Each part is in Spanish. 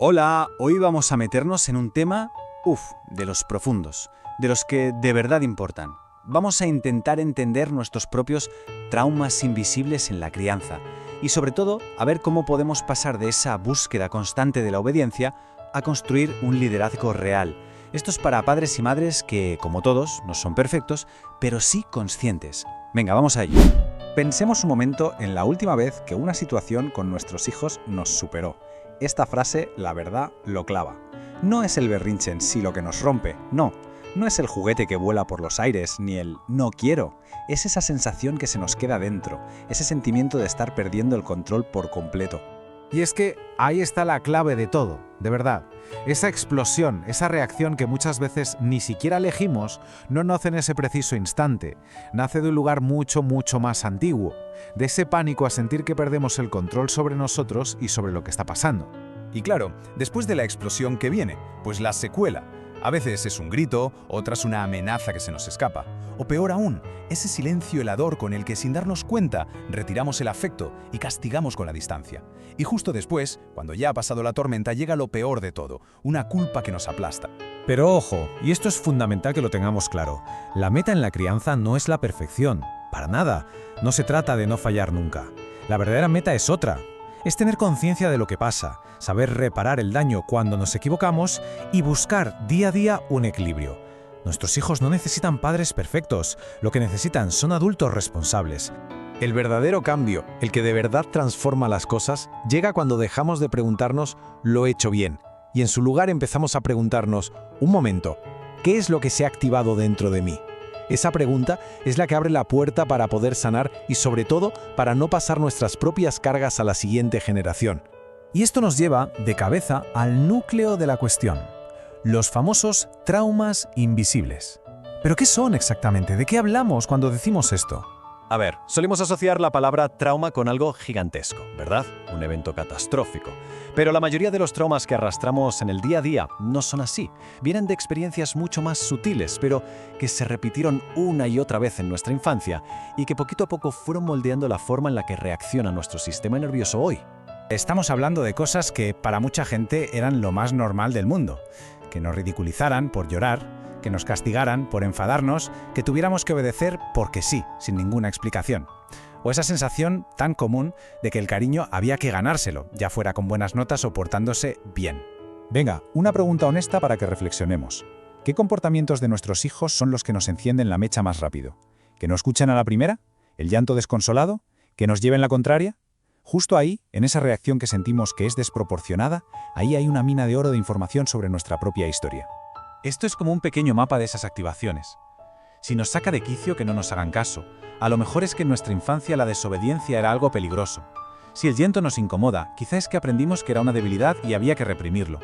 Hola, hoy vamos a meternos en un tema, de los profundos, de los que de verdad importan. Vamos a intentar entender nuestros propios traumas invisibles en la crianza y sobre todo a ver cómo podemos pasar de esa búsqueda constante de la obediencia a construir un liderazgo real. Esto es para padres y madres que, como todos, no son perfectos, pero sí conscientes. Venga, vamos a ello. Pensemos un momento en la última vez que una situación con nuestros hijos nos superó. Esta frase, la verdad, lo clava. No es el berrinche en sí lo que nos rompe, no. No es el juguete que vuela por los aires, ni el no quiero. Es esa sensación que se nos queda dentro, ese sentimiento de estar perdiendo el control por completo. Y es que ahí está la clave de todo, de verdad. Esa explosión, esa reacción que muchas veces ni siquiera elegimos, no nace en ese preciso instante. Nace de un lugar mucho más antiguo. De ese pánico a sentir que perdemos el control sobre nosotros y sobre lo que está pasando. Y claro, después de la explosión que viene, pues la secuela. A veces es un grito, otras una amenaza que se nos escapa. O peor aún, ese silencio helador con el que sin darnos cuenta retiramos el afecto y castigamos con la distancia. Y justo después, cuando ya ha pasado la tormenta, llega lo peor de todo, una culpa que nos aplasta. Pero ojo, y esto es fundamental que lo tengamos claro, la meta en la crianza no es la perfección, para nada. No se trata de no fallar nunca. La verdadera meta es otra. Es tener conciencia de lo que pasa, saber reparar el daño cuando nos equivocamos y buscar día a día un equilibrio. Nuestros hijos no necesitan padres perfectos, lo que necesitan son adultos responsables. El verdadero cambio, el que de verdad transforma las cosas, llega cuando dejamos de preguntarnos «¿lo he hecho bien?» y en su lugar empezamos a preguntarnos «un momento, ¿qué es lo que se ha activado dentro de mí?». Esa pregunta es la que abre la puerta para poder sanar y sobre todo para no pasar nuestras propias cargas a la siguiente generación. Y esto nos lleva de cabeza al núcleo de la cuestión, los famosos traumas invisibles. ¿Pero qué son exactamente? ¿De qué hablamos cuando decimos esto? A ver, solemos asociar la palabra trauma con algo gigantesco, ¿verdad? Un evento catastrófico. Pero la mayoría de los traumas que arrastramos en el día a día no son así. Vienen de experiencias mucho más sutiles, pero que se repitieron una y otra vez en nuestra infancia y que poquito a poco fueron moldeando la forma en la que reacciona nuestro sistema nervioso hoy. Estamos hablando de cosas que para mucha gente eran lo más normal del mundo. Que nos ridiculizaran por llorar, que nos castigaran por enfadarnos, que tuviéramos que obedecer porque sí, sin ninguna explicación. O esa sensación tan común de que el cariño había que ganárselo, ya fuera con buenas notas o portándose bien. Venga, una pregunta honesta para que reflexionemos. ¿Qué comportamientos de nuestros hijos son los que nos encienden la mecha más rápido? ¿Que no escuchan a la primera? ¿El llanto desconsolado? ¿Que nos lleven la contraria? Justo ahí, en esa reacción que sentimos que es desproporcionada, ahí hay una mina de oro de información sobre nuestra propia historia. Esto es como un pequeño mapa de esas activaciones. Si nos saca de quicio que no nos hagan caso, a lo mejor es que en nuestra infancia la desobediencia era algo peligroso. Si el llanto nos incomoda, quizá es que aprendimos que era una debilidad y había que reprimirlo.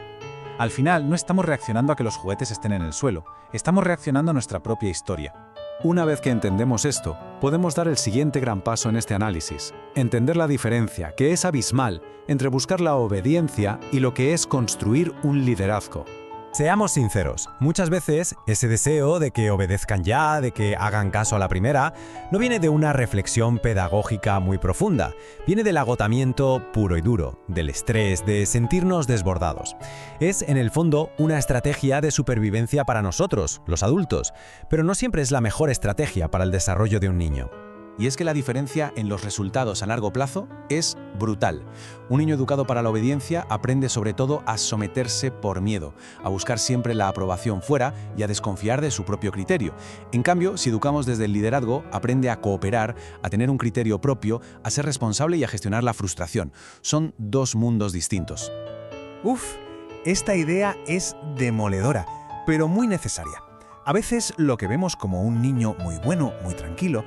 Al final, no estamos reaccionando a que los juguetes estén en el suelo, estamos reaccionando a nuestra propia historia. Una vez que entendemos esto, podemos dar el siguiente gran paso en este análisis. Entender la diferencia, que es abismal, entre buscar la obediencia y lo que es construir un liderazgo. Seamos sinceros, muchas veces ese deseo de que obedezcan ya, de que hagan caso a la primera, no viene de una reflexión pedagógica muy profunda, viene del agotamiento puro y duro, del estrés, de sentirnos desbordados. Es, en el fondo, una estrategia de supervivencia para nosotros, los adultos, pero no siempre es la mejor estrategia para el desarrollo de un niño. Y es que la diferencia en los resultados a largo plazo es brutal. Un niño educado para la obediencia aprende sobre todo a someterse por miedo, a buscar siempre la aprobación fuera y a desconfiar de su propio criterio. En cambio, si educamos desde el liderazgo, aprende a cooperar, a tener un criterio propio, a ser responsable y a gestionar la frustración. Son dos mundos distintos. Esta idea es demoledora, pero muy necesaria. A veces lo que vemos como un niño muy bueno, muy tranquilo,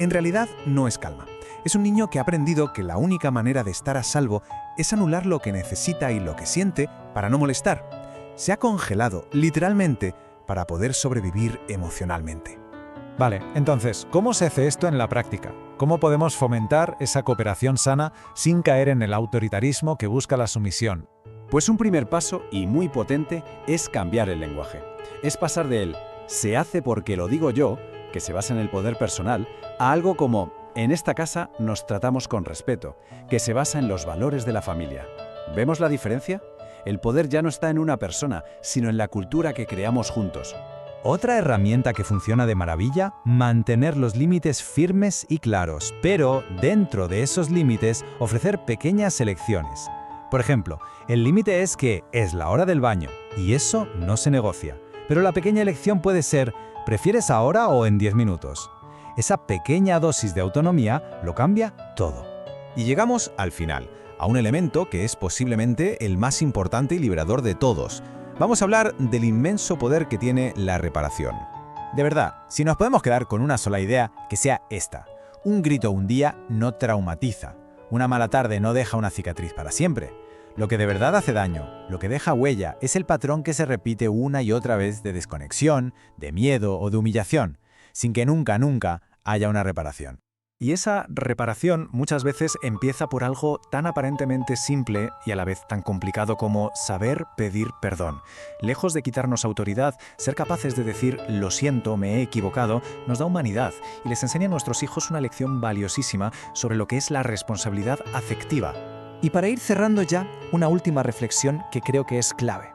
en realidad no es calma. Es un niño que ha aprendido que la única manera de estar a salvo es anular lo que necesita y lo que siente para no molestar. Se ha congelado, literalmente, para poder sobrevivir emocionalmente. Vale, entonces, ¿cómo se hace esto en la práctica? ¿Cómo podemos fomentar esa cooperación sana sin caer en el autoritarismo que busca la sumisión? Pues un primer paso, y muy potente, es cambiar el lenguaje. Es pasar de él «se hace porque lo digo yo», que se basa en el poder personal, a algo como «en esta casa nos tratamos con respeto», que se basa en los valores de la familia. ¿Vemos la diferencia? El poder ya no está en una persona, sino en la cultura que creamos juntos. Otra herramienta que funciona de maravilla, mantener los límites firmes y claros, pero dentro de esos límites ofrecer pequeñas elecciones. Por ejemplo, el límite es que es la hora del baño, y eso no se negocia. Pero la pequeña elección puede ser, ¿prefieres ahora o en 10 minutos? Esa pequeña dosis de autonomía lo cambia todo. Y llegamos al final, a un elemento que es posiblemente el más importante y liberador de todos. Vamos a hablar del inmenso poder que tiene la reparación. De verdad, si nos podemos quedar con una sola idea, que sea esta. Un grito un día no traumatiza. Una mala tarde no deja una cicatriz para siempre. Lo que de verdad hace daño, lo que deja huella, es el patrón que se repite una y otra vez de desconexión, de miedo o de humillación, sin que nunca haya una reparación. Y esa reparación muchas veces empieza por algo tan aparentemente simple y a la vez tan complicado como saber pedir perdón. Lejos de quitarnos autoridad, ser capaces de decir «lo siento, me he equivocado» nos da humanidad y les enseña a nuestros hijos una lección valiosísima sobre lo que es la responsabilidad afectiva. Y para ir cerrando ya, una última reflexión que creo que es clave.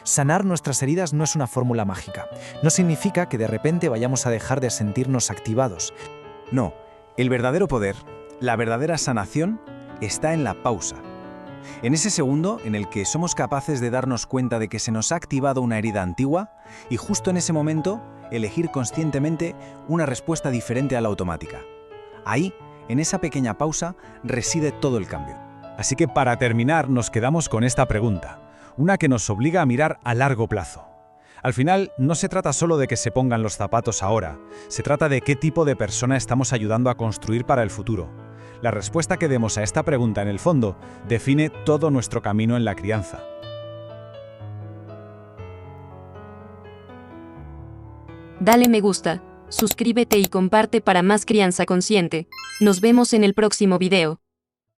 Sanar nuestras heridas no es una fórmula mágica. No significa que de repente vayamos a dejar de sentirnos activados. No. El verdadero poder, la verdadera sanación, está en la pausa. En ese segundo en el que somos capaces de darnos cuenta de que se nos ha activado una herida antigua y justo en ese momento elegir conscientemente una respuesta diferente a la automática. Ahí, en esa pequeña pausa, reside todo el cambio. Así que para terminar nos quedamos con esta pregunta, una que nos obliga a mirar a largo plazo. Al final, no se trata solo de que se pongan los zapatos ahora, se trata de qué tipo de persona estamos ayudando a construir para el futuro. La respuesta que demos a esta pregunta, en el fondo, define todo nuestro camino en la crianza. Dale me gusta, suscríbete y comparte para más crianza consciente. Nos vemos en el próximo video.